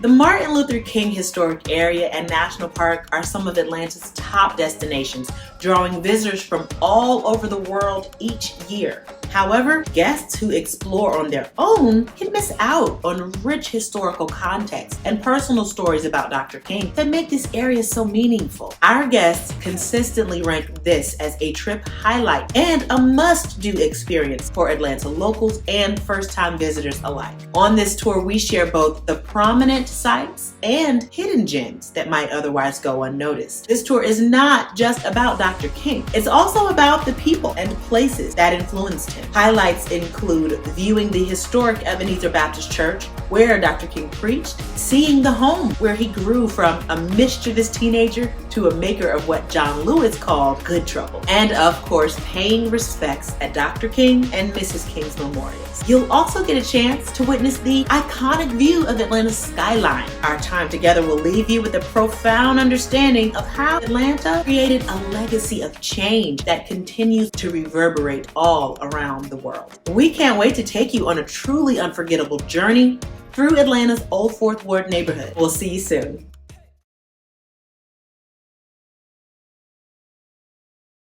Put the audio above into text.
The Martin Luther King Historic Area and National Park are some of Atlanta's top destinations, drawing visitors from all over the world each year. However, guests who explore on their own can miss out on rich historical context and personal stories about Dr. King that make this area so meaningful. Our guests consistently rank this as a trip highlight and a must-do experience for Atlanta locals and first-time visitors alike. On this tour, we share both the prominent sites and hidden gems that might otherwise go unnoticed. This tour is not just about Dr. King. It's also about the people and places that influenced him. Highlights include viewing the historic Ebenezer Baptist Church, where Dr. King preached, seeing the home where he grew from a mischievous teenager to a maker of what John Lewis called good trouble, and of course, paying respects at Dr. King and Mrs. King's memorials. You'll also get a chance to witness the iconic view of Atlanta's skyline. Our time together will leave you with a profound understanding of how Atlanta created a legacy of change that continues to reverberate all around the world. We can't wait to take you on a truly unforgettable journey through Atlanta's Old Fourth Ward neighborhood. We'll see you soon.